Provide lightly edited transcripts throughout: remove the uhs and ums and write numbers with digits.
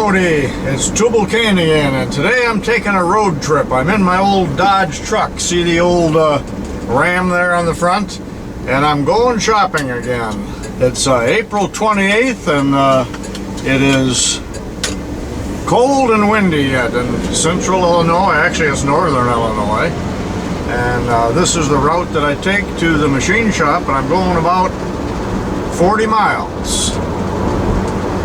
Howdy, it's TUBALCAIN again, and today I'm taking a road trip. I'm in my old Dodge truck. See the old Ram there on the front? And I'm going shopping again. It's April 28th, and it is cold and windy yet in central Illinois. Actually, it's northern Illinois. And this is the route that I take to the machine shop, and I'm going about 40 miles.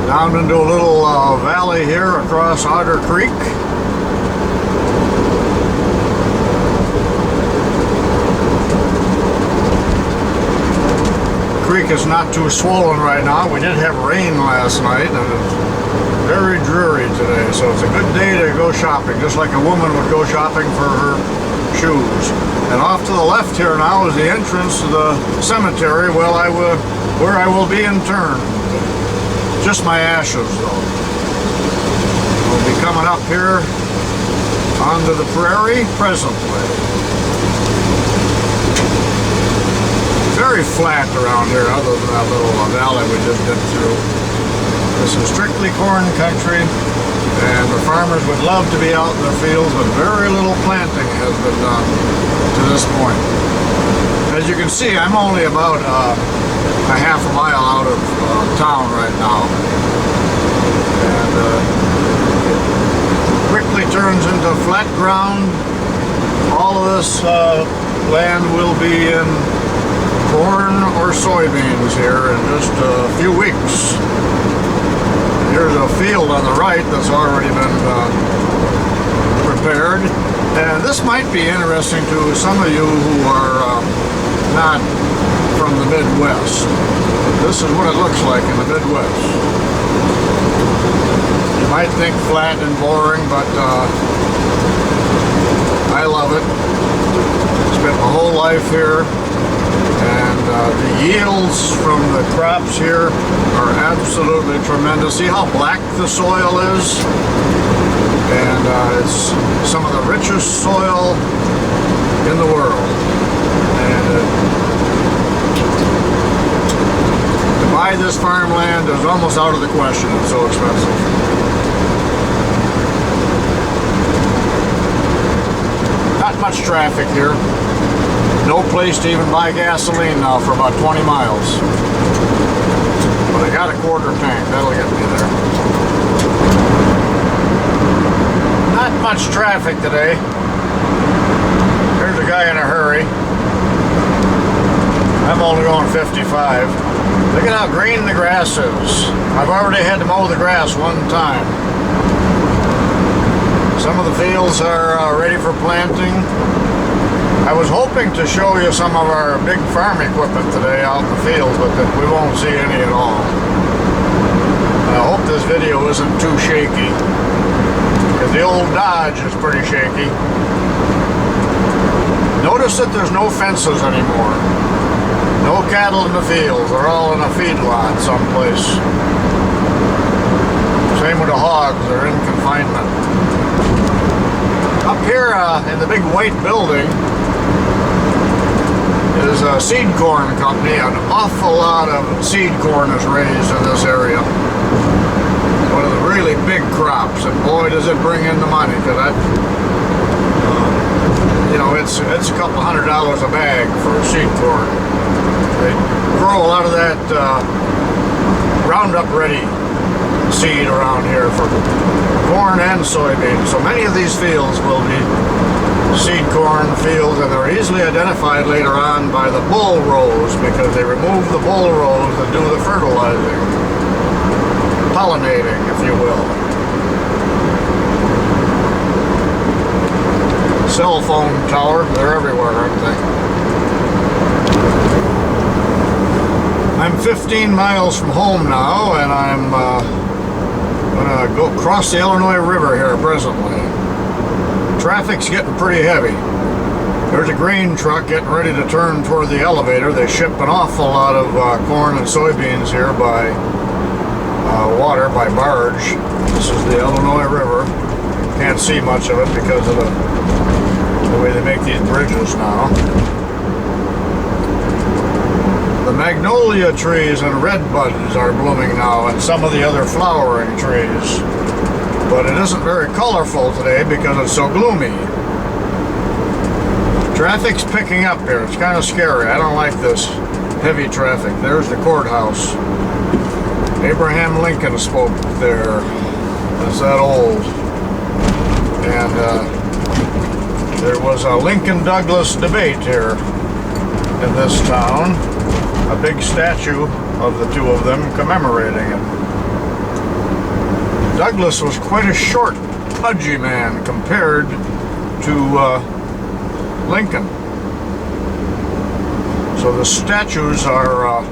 Down into a little valley here across Otter Creek. The creek is not too swollen right now. We did have rain last night, and it's very dreary today, so it's a good day to go shopping, just like a woman would go shopping for her shoes. And off to the left here now is the entrance to the cemetery where I will be interred. Just my ashes, though. We'll be coming up here onto the prairie presently. Very flat around here, other than that little valley we just been through. This is strictly corn country, and the farmers would love to be out in their fields, but very little planting has been done to this point. As you can see, I'm only about a half a mile out of town right now, and it quickly turns into flat ground. All of this land will be in corn or soybeans here in just a few weeks. Here's a field on the right that's already been prepared, and this might be interesting to some of you who are not from the Midwest. This is what it looks like in the Midwest. You might think flat and boring, but I love it. Spent my whole life here, and the yields from the crops here are absolutely tremendous. See how black the soil is? And it's some of the richest soil in the world. And buy this farmland is almost out of the question. It's so expensive. Not much traffic here. No place to even buy gasoline now for about 20 miles. But I got a quarter tank. That'll get me there. Not much traffic today. There's a guy in a hurry. I'm only going 55. Look at how green the grass is. I've already had to mow the grass one time. Some of the fields are ready for planting. I was hoping to show you some of our big farm equipment today out in the fields, but we won't see any at all. I hope this video isn't too shaky, because the old Dodge is pretty shaky. Notice that there's no fences anymore. No cattle in the fields. They're all in a feedlot someplace. Same with the hogs. They're in confinement. Up here in the big white building is a seed corn company. An awful lot of seed corn is raised in this area. One of the really big crops, and boy does it bring in the money, because that, you know, it's a couple $100 a bag for seed corn. They grow a lot of that Roundup Ready seed around here for corn and soybeans. So many of these fields will be seed corn fields, and they're easily identified later on by the bull rows, because they remove the bull rows and do the fertilizing, pollinating, if you will. Cell phone tower, they're everywhere, aren't they? I'm 15 miles from home now, and I'm going to go cross the Illinois River here presently. Traffic's getting pretty heavy. There's a grain truck getting ready to turn toward the elevator. They ship an awful lot of corn and soybeans here by water, by barge. This is the Illinois River. Can't see much of it because of the way they make these bridges now. The magnolia trees and red buds are blooming now, and some of the other flowering trees. But it isn't very colorful today because it's so gloomy. Traffic's picking up here. It's kind of scary. I don't like this heavy traffic. There's the courthouse. Abraham Lincoln spoke there. It's that old. And there was a Lincoln-Douglas debate here in this town. A big statue of the two of them commemorating it. Douglas was quite a short, pudgy man compared to Lincoln. So the statues are,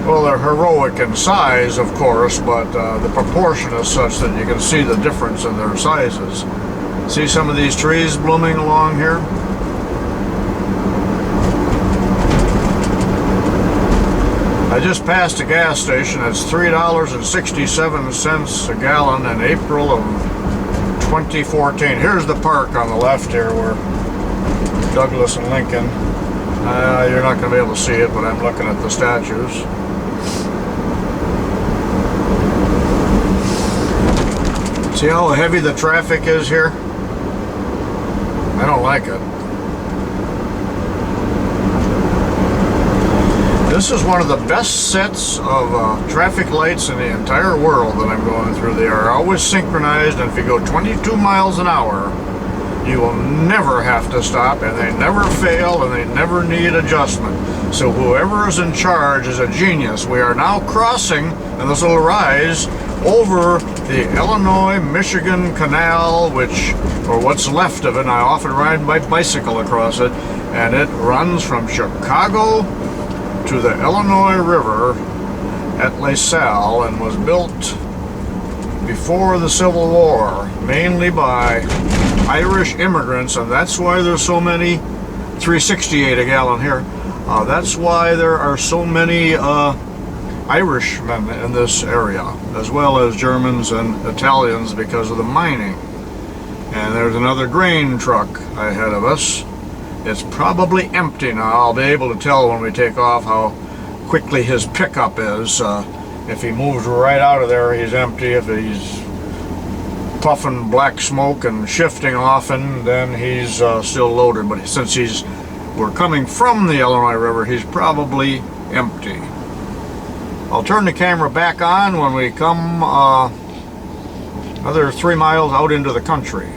well, they're heroic in size, of course, but the proportion is such that you can see the difference in their sizes. See some of these trees blooming along here? I just passed a gas station. It's $3.67 a gallon in April of 2014. Here's the park on the left here where Douglas and Lincoln. You're not going to be able to see it, but I'm looking at the statues. See how heavy the traffic is here? I don't like it. This is one of the best sets of traffic lights in the entire world that I'm going through. They are always synchronized, and if you go 22 miles an hour, you will never have to stop, and they never fail, and they never need adjustment. So whoever is in charge is a genius. We are now crossing, and this will rise, over the Illinois-Michigan Canal, or what's left of it, and I often ride my bicycle across it, and it runs from Chicago to the Illinois River at LaSalle, and was built before the Civil War, mainly by Irish immigrants, and that's why there's so many, 368 a gallon here, that's why there are so many Irishmen in this area, as well as Germans and Italians because of the mining. And there's another grain truck ahead of us. It's probably empty now. I'll be able to tell when we take off how quickly his pickup is. If he moves right out of there, he's empty. If he's puffing black smoke and shifting often, then he's still loaded. But since we're coming from the Illinois River, he's probably empty. I'll turn the camera back on when we come another 3 miles out into the country.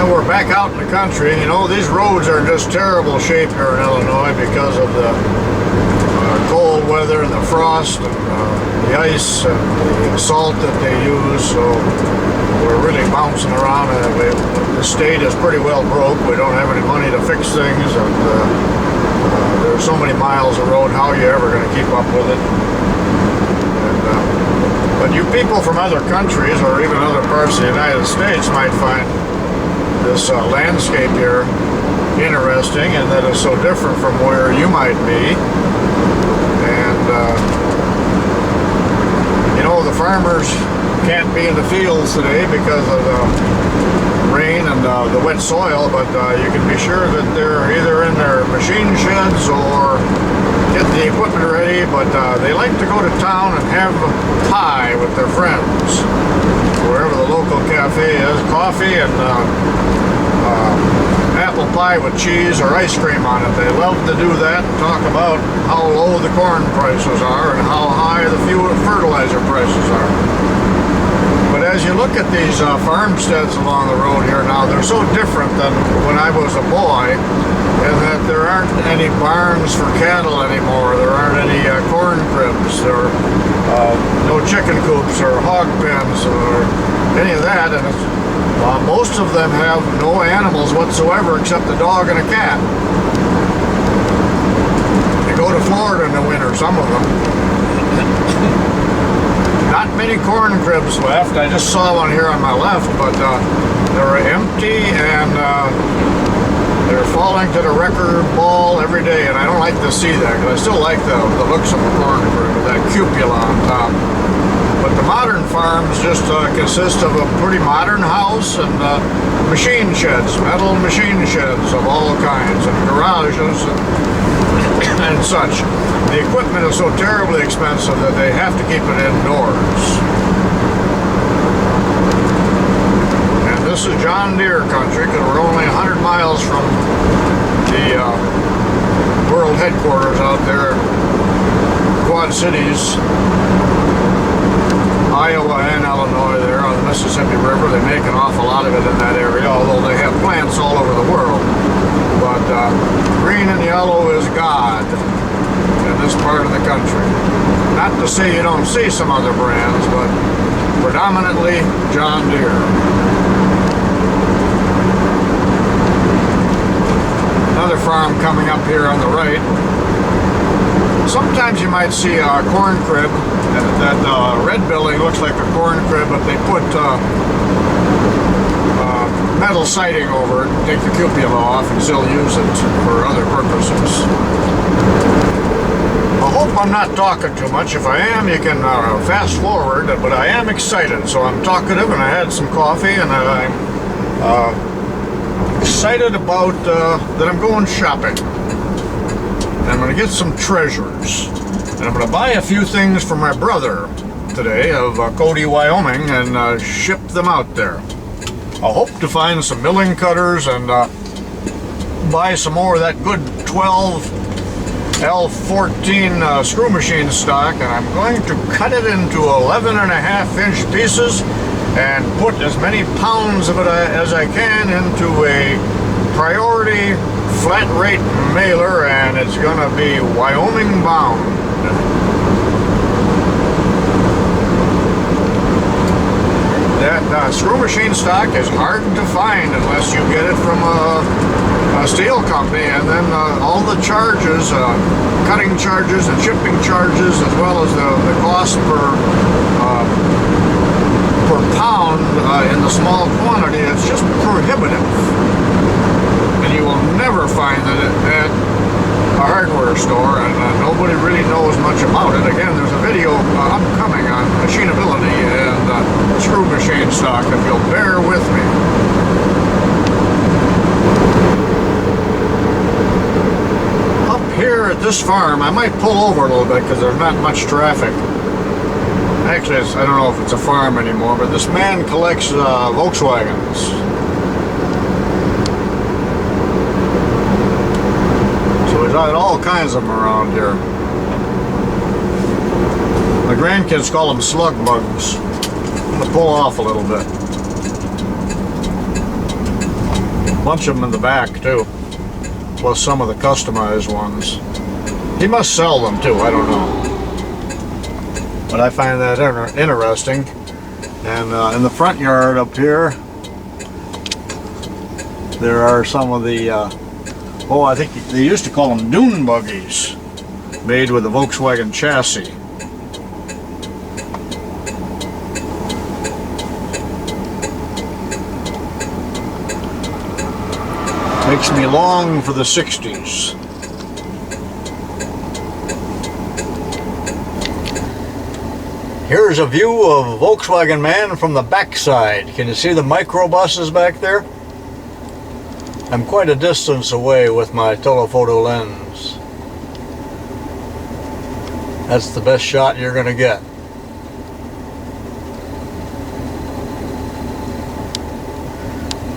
We're back out in the country. You know, these roads are in just terrible shape here in Illinois because of the cold weather and the frost and the ice and the salt that they use. So we're really bouncing around, and the state is pretty well broke. We don't have any money to fix things, and there's so many miles of road. How are you ever going to keep up with it? But you people from other countries or even other parts of the United States might find this landscape here interesting, and that is so different from where you might be. And you know, the farmers can't be in the fields today because of the rain and the wet soil, but you can be sure that they're either in their machine sheds or get the equipment ready. But they like to go to town and have pie with their friends, wherever the local cafe is. Coffee and apple pie with cheese or ice cream on it. They love to do that and talk about how low the corn prices are and how high the fertilizer prices are. But as you look at these farmsteads along the road here now, they're so different than when I was a boy, in that there aren't any barns for cattle anymore. There aren't any corn cribs, or no chicken coops or hog pens or any of that. And most of them have no animals whatsoever except a dog and a cat. You go to Florida in the winter, some of them. Not many corn cribs left. I just saw one here on my left, but they're empty, and they're falling to the wrecker ball every day, and I don't like to see that, because I still like the looks of a corn crib with that cupola on top. But the modern farms just consist of a pretty modern house and machine sheds, metal machine sheds of all kinds, and garages and such. the equipment is so terribly expensive that they have to keep it indoors. And this is John Deere country, because we're only 100 miles from the world headquarters out there, Quad Cities, Iowa and Illinois there on the Mississippi River. They make an awful lot of it in that area, although they have plants all over the world. But green and yellow is God in this part of the country. Not to say you don't see some other brands, but predominantly John Deere. Another farm coming up here on the right. Sometimes you might see a corn crib. That red building looks like a corn crib, but they put metal siding over it, take the cupola off, and still use it for other purposes. I hope I'm not talking too much. If I am, you can fast forward, but I am excited, so I'm talkative, and I had some coffee, and I'm excited about that I'm going shopping. And I'm going to get some treasures. And I'm going to buy a few things for my brother today of Cody, Wyoming, and ship them out there. I hope to find some milling cutters and buy some more of that good 12L14 screw machine stock, and I'm going to cut it into 11.5-inch pieces and put as many pounds of it as I can into a priority flat rate mailer, and it's going to be Wyoming bound. That screw machine stock is hard to find unless you get it from a steel company, and then all the charges, cutting charges and shipping charges, as well as the cost per pound in the small quantity, it's just prohibitive. And you will never find that at a hardware store, and nobody really knows much about it. Again, there's a video upcoming on machinability and screw machine stock, if you'll bear with me. Up here at this farm, I might pull over a little bit because there's not much traffic. Actually, I don't know if it's a farm anymore, but this man collects Volkswagens. There's all kinds of them around here. My grandkids call them slug bugs. I'm going to pull off a little bit. A bunch of them in the back too, plus some of the customized ones. He must sell them too, I don't know. But I find that interesting. And in the front yard up here, there are some of the oh, I think they used to call them dune buggies, made with a Volkswagen chassis. Makes me long for the 60s. Here's a view of a Volkswagen man from the backside. Can you see the microbuses back there? I'm quite a distance away with my telephoto lens. That's the best shot you're going to get.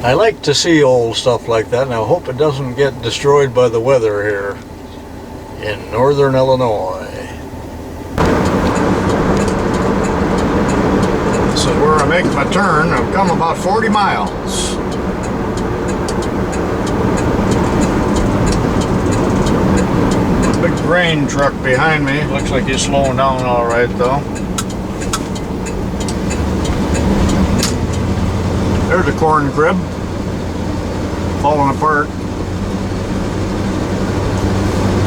I like to see old stuff like that, and I hope it doesn't get destroyed by the weather here in northern Illinois. This is where I make my turn. I've come about 40 miles. Big grain truck behind me. Looks like he's slowing down all right though. There's a corn crib falling apart.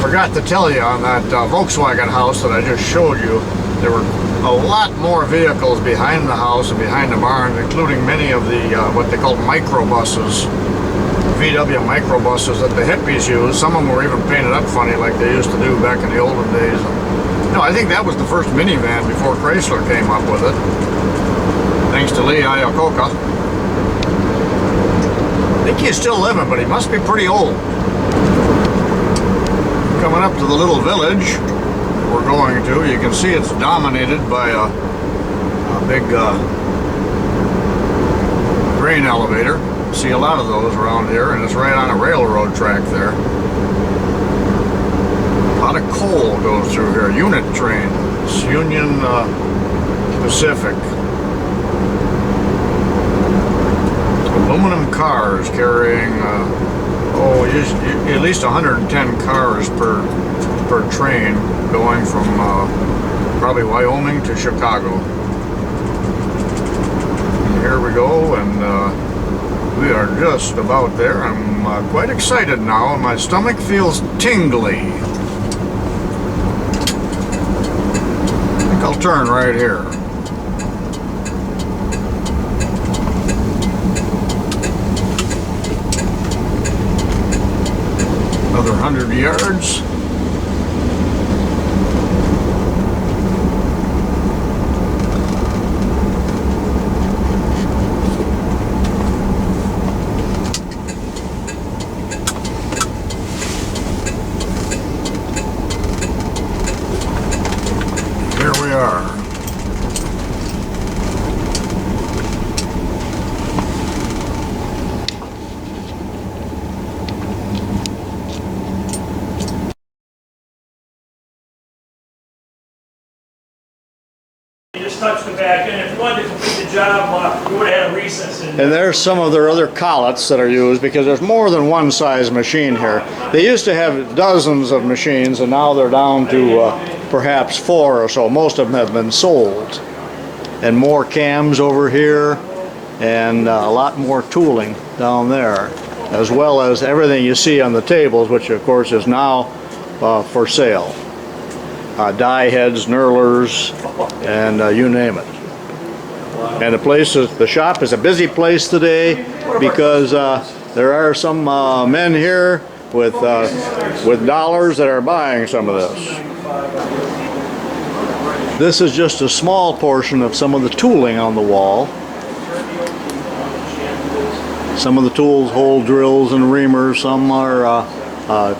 Forgot to tell you on that Volkswagen house that I just showed you, there were a lot more vehicles behind the house and behind the barn, including many of the what they call microbuses. VW microbuses that the hippies use. Some of them were even painted up funny like they used to do back in the olden days. No, I think that was the first minivan before Chrysler came up with it. Thanks to Lee Iacocca. I think he's still living, but he must be pretty old. Coming up to the little village. we're going to. You can see it's dominated by a big grain elevator. See a lot of those around here, and it's right on a railroad track there. A lot of coal goes through here. Unit trains, Union Pacific. Aluminum cars carrying at least 110 cars per train going from probably Wyoming to Chicago. And here we go, and we are just about there. I'm quite excited now, and my stomach feels tingly. I think I'll turn right here. Another 100 yards. Here we are. Just touch the back end. If you wanted to complete the job, you would have had a recess in there. And there's some of their other Kaulitz that are used, because there's more than one size machine here. They used to have dozens of machines, and now they're down to perhaps 4 or so. Most of them have been sold. And more cams over here, and a lot more tooling down there, as well as everything you see on the tables, which of course is now for sale. Die heads, knurlers, and you name it. And the shop is a busy place today, because there are some men here with dollars that are buying some of this. This is just a small portion of some of the tooling on the wall. Some of the tools hold drills and reamers. Some are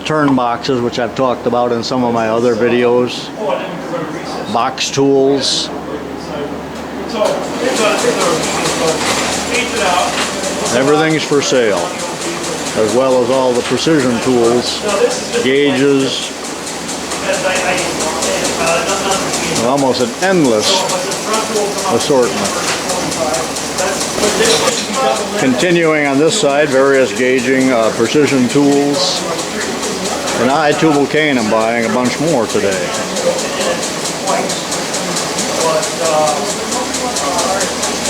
turn boxes, which I've talked about in some of my other videos. Box tools. Everything's for sale, as well as all the precision tools, gauges. Almost an endless assortment. Continuing on this side, various gauging, precision tools. And TUBALCAIN am buying a bunch more today.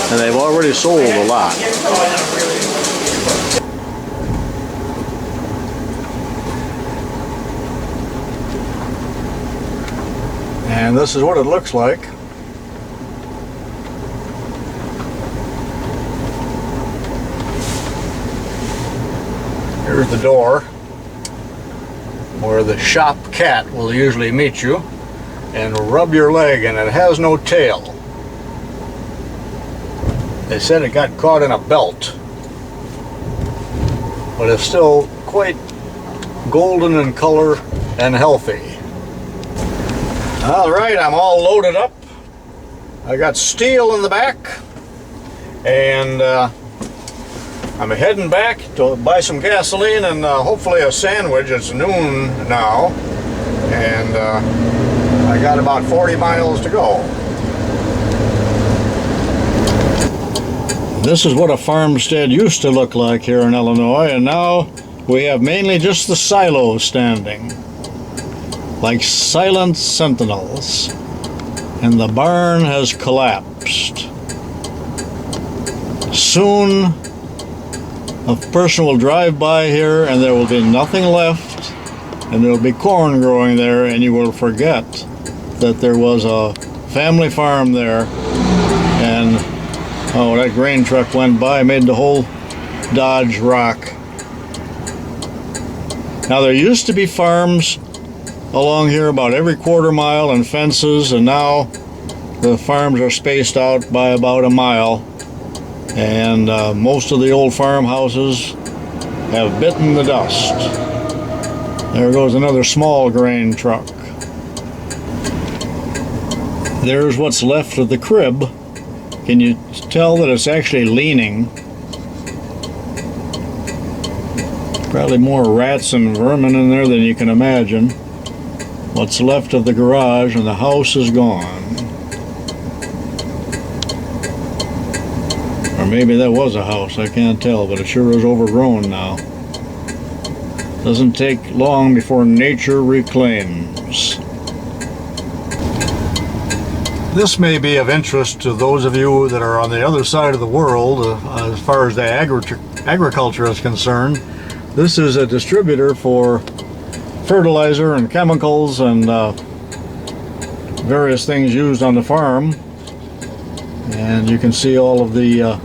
And they've already sold a lot. And this is what it looks like. Here's the door where the shop cat will usually meet you and rub your leg, and it has no tail. They said it got caught in a belt, but it's still quite golden in color and healthy. All right, I'm all loaded up. I got steel in the back, and I'm heading back to buy some gasoline and hopefully a sandwich. It's noon now, and I got about 40 miles to go. This is what a farmstead used to look like here in Illinois, and now we have mainly just the silos standing, like silent sentinels, and the barn has collapsed. Soon a person will drive by here and there will be nothing left, and there will be corn growing there, and you will forget that there was a family farm there. And oh, that grain truck went by, made the whole Dodge rock. Now there used to be farms along here about every quarter mile and fences, and now the farms are spaced out by about a mile, and most of the old farmhouses have bitten the dust. There goes another small grain truck. There's what's left of the crib. Can you tell that it's actually leaning? Probably more rats and vermin in there than you can imagine. What's left of the garage, and the house is gone. Or maybe that was a house, I can't tell, but it sure is overgrown now. Doesn't take long before nature reclaims. This may be of interest to those of you that are on the other side of the world as far as the agriculture is concerned. This is a distributor for fertilizer and chemicals and various things used on the farm. And you can see all of the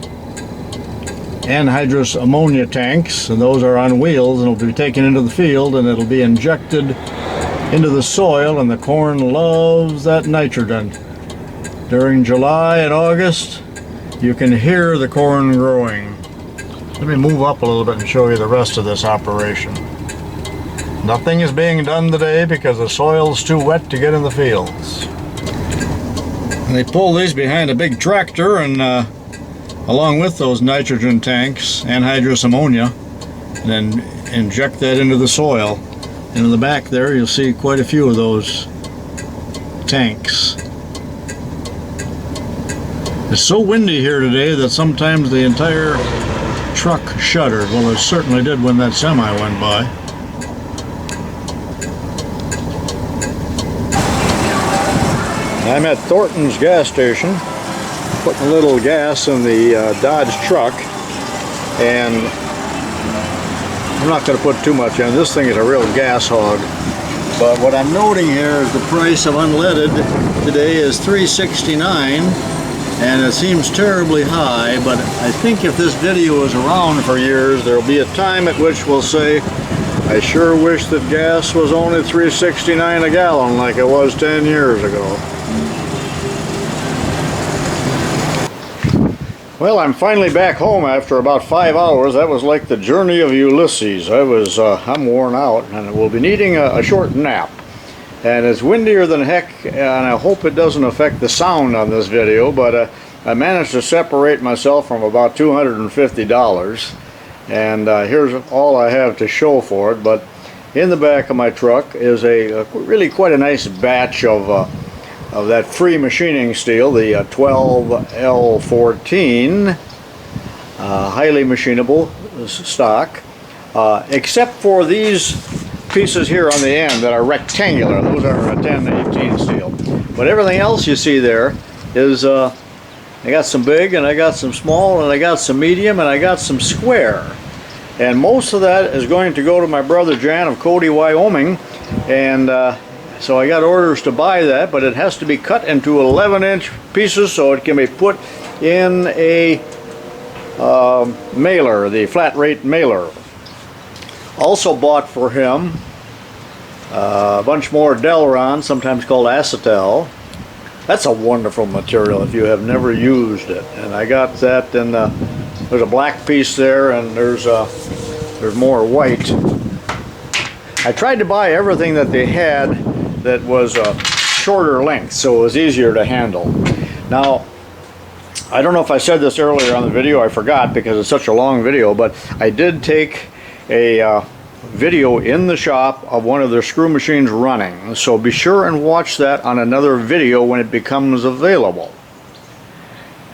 anhydrous ammonia tanks, and those are on wheels and will be taken into the field, and it'll be injected into the soil, and the corn loves that nitrogen. During July and August, you can hear the corn growing. Let me move up a little bit and show you the rest of this operation. Nothing is being done today because the soil's too wet to get in the fields. And they pull these behind a big tractor, and along with those nitrogen tanks, anhydrous ammonia, and then inject that into the soil. And in the back there, you'll see quite a few of those tanks. It's so windy here today that sometimes the entire truck shuddered. Well, it certainly did when that semi went by. I'm at Thorntons gas station, putting a little gas in the Dodge truck, and I'm not going to put too much in. This thing is a real gas hog. But what I'm noting here is the price of unleaded today is $3.69. And it seems terribly high, but I think if this video is around for years, there'll be a time at which we'll say, I sure wish that gas was only $3.69 a gallon like it was 10 years ago. Well, I'm finally back home after about 5 hours. That was like the journey of Ulysses. I'm worn out, and we'll be needing a short nap. And it's windier than heck, and I hope it doesn't affect the sound on this video, but I managed to separate myself from about $250, and here's all I have to show for it. But in the back of my truck is really quite a nice batch of that free machining steel, the 12L14, highly machinable stock, except for these pieces here on the end that are rectangular. Those are 1018 steel. But everything else you see there is I got some big, and I got some small, and I got some medium, and I got some square. And most of that is going to go to my brother Jan of Cody, Wyoming. And so I got orders to buy that, but it has to be cut into 11-inch pieces so it can be put in a mailer, the flat rate mailer. Also bought for him a bunch more Delron, sometimes called acetal. That's a wonderful material if you have never used it. And I got that, and there's a black piece there, and there's more white. I tried to buy everything that they had that was a shorter length, so it was easier to handle. Now, I don't know if I said this earlier on the video. I forgot because it's such a long video, but I did take a video in the shop of one of their screw machines running, so be sure and watch that on another video when it becomes available.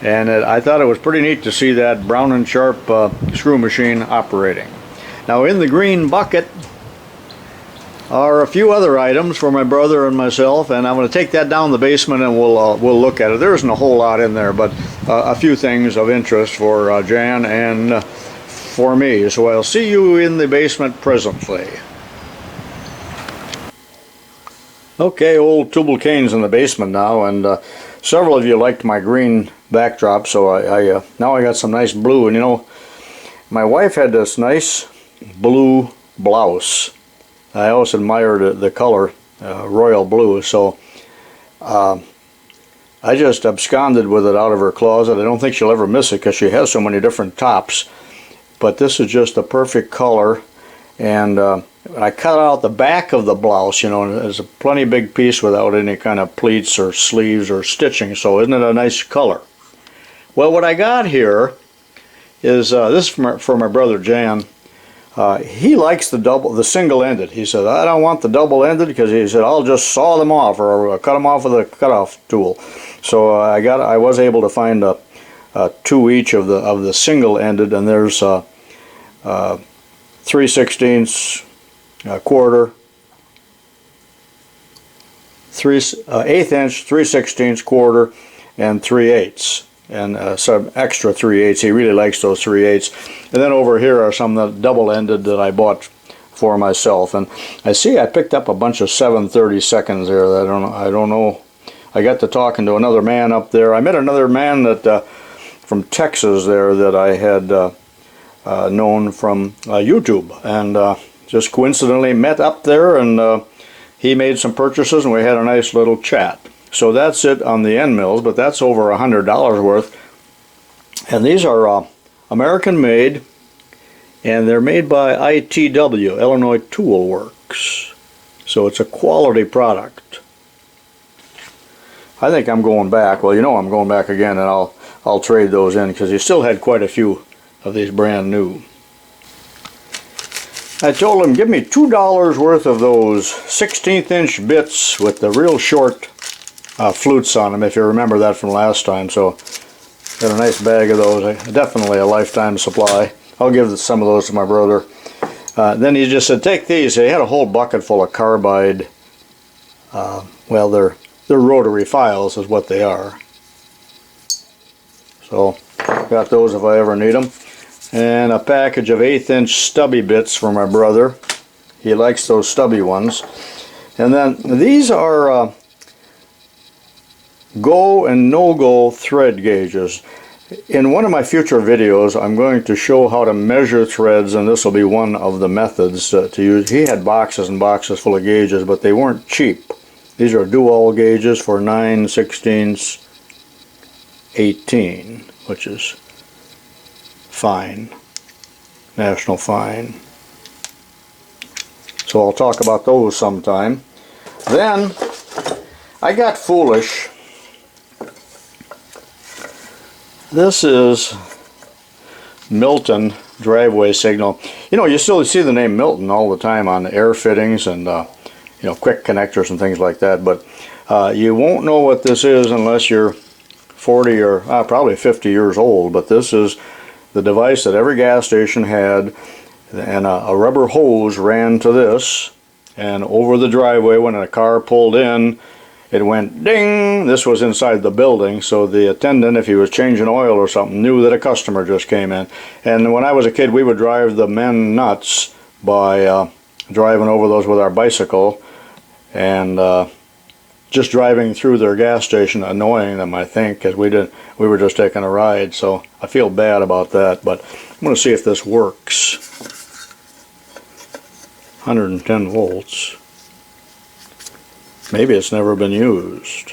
And I thought it was pretty neat to see that Brown & Sharp screw machine operating. Now, in the green bucket are a few other items for my brother and myself, and I'm going to take that down the basement and we'll look at it. There isn't a whole lot in there, but a few things of interest for Jan and for me. So I'll see you in the basement presently. Okay, old TUBALCAIN's in the basement now, and several of you liked my green backdrop, so I now I got some nice blue. And you know, my wife had this nice blue blouse. I always admired the color, royal blue, so I just absconded with it out of her closet. I don't think she'll ever miss it because she has so many different tops. But this is just the perfect color, and I cut out the back of the blouse, you know, and it's a plenty big piece without any kind of pleats or sleeves or stitching, so isn't it a nice color? Well, what I got here is, this is for my brother Jan. He likes the single-ended. He said, I don't want the double-ended because he said, I'll just saw them off or cut them off with a cutoff tool. So I was able to find two each of the single-ended, and there's 3/16, quarter, 1/8 inch, 3/16, quarter, and 3/8, and some extra 3/8. He really likes those 3/8. And then over here are some that double-ended that I bought for myself. And I see I picked up a bunch of 7/32 there. That I don't know. I got to talking to another man up there. I met another man that from Texas there that I had known from YouTube, and just coincidentally met up there, and he made some purchases and we had a nice little chat. So that's it on the end mills, but that's over $100 worth. And these are American made, and they're made by ITW, Illinois Tool Works. So it's a quality product. I think I'm going back. Well, you know I'm going back again, and I'll trade those in because you still had quite a few of these brand new. I told him, give me $2 worth of those 16th inch bits with the real short flutes on them, if you remember that from last time. So got a nice bag of those, definitely a lifetime supply. I'll give some of those to my brother. Then he just said, take these. He had a whole bucket full of carbide. Well, they're rotary files is what they are. So got those if I ever need them. And a package of 1/8 inch stubby bits for my brother. He likes those stubby ones. And then these are go and no-go thread gauges. In one of my future videos I'm going to show how to measure threads, and this will be one of the methods to use. He had boxes and boxes full of gauges, but they weren't cheap. These are dual gauges for 9/16, 18, which is fine, national fine. So I'll talk about those sometime. Then I got foolish. This is Milton driveway signal. You know, you still see the name Milton all the time on air fittings and you know, quick connectors and things like that, but you won't know what this is unless you're 40 or probably 50 years old. But this is the device that every gas station had, and a rubber hose ran to this, and over the driveway when a car pulled in, it went ding. This was inside the building, so the attendant, if he was changing oil or something, knew that a customer just came in. And when I was a kid, we would drive the men nuts by driving over those with our bicycle, and just driving through their gas station, annoying them, I think, because we were just taking a ride. So I feel bad about that, but I'm going to see if this works. 110 volts. Maybe it's never been used.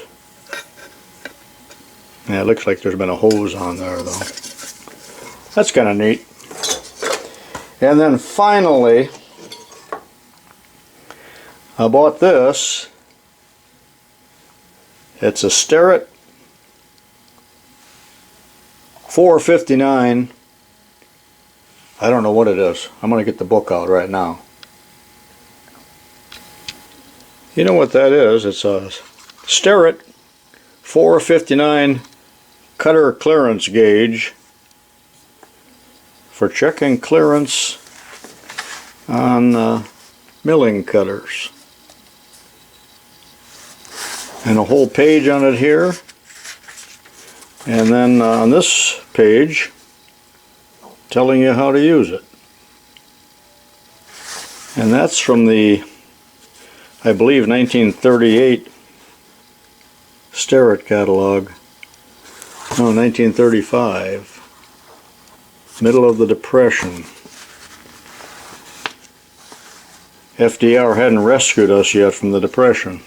Yeah, it looks like there's been a hose on there though. That's kind of neat. And then finally, I bought this. It's a Starrett 459. I don't know what it is. I'm going to get the book out right now. You know what that is? It's a Starrett 459 cutter clearance gauge for checking clearance on milling cutters. And a whole page on it here, and then on this page telling you how to use it. And that's from the, I believe, 1938 Starrett catalog. No, 1935, middle of the Depression. FDR hadn't rescued us yet from the Depression.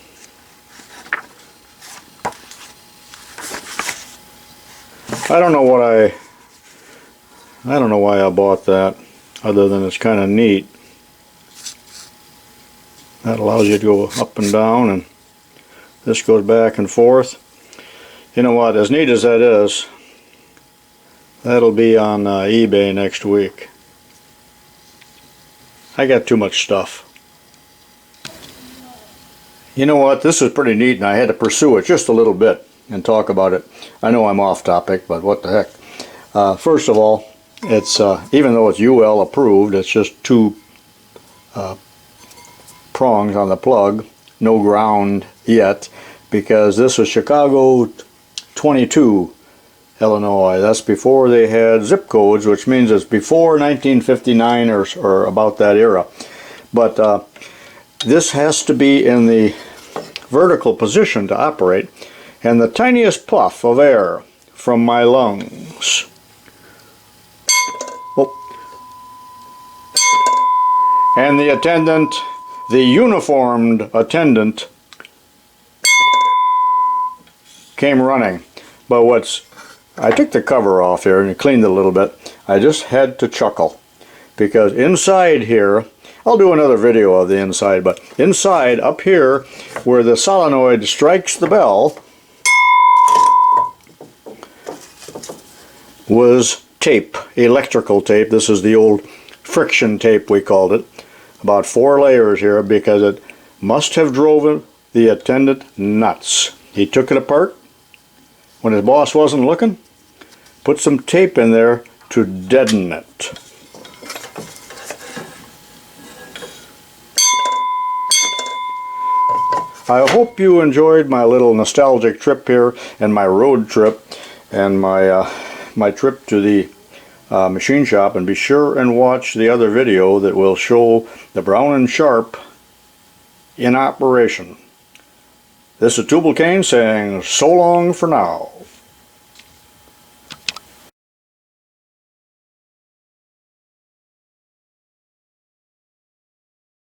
I don't know why I bought that, other than it's kind of neat. That allows you to go up and down, and this goes back and forth. You know what, as neat as that is, that'll be on eBay next week. I got too much stuff. You know what, this is pretty neat, and I had to pursue it just a little bit and talk about it. I know I'm off topic, but what the heck. First of all, it's even though it's UL approved, it's just two prongs on the plug, no ground yet, because this is Chicago 22, Illinois. That's before they had zip codes, which means it's before 1959 or about that era. But this has to be in the vertical position to operate, and the tiniest puff of air from my lungs. Oh. And the attendant, the uniformed attendant, came running. But I took the cover off here and cleaned it a little bit. I just had to chuckle, because inside here, I'll do another video of the inside, but inside up here where the solenoid strikes the bell was tape, electrical tape. This is the old friction tape, we called it. About 4 layers here, because it must have driven the attendant nuts. He took it apart when his boss wasn't looking, put some tape in there to deaden it. I hope you enjoyed my little nostalgic trip here, and my road trip, and my trip to the machine shop. And be sure and watch the other video that will show the Brown & Sharp in operation. This is TUBALCAIN saying so long for now.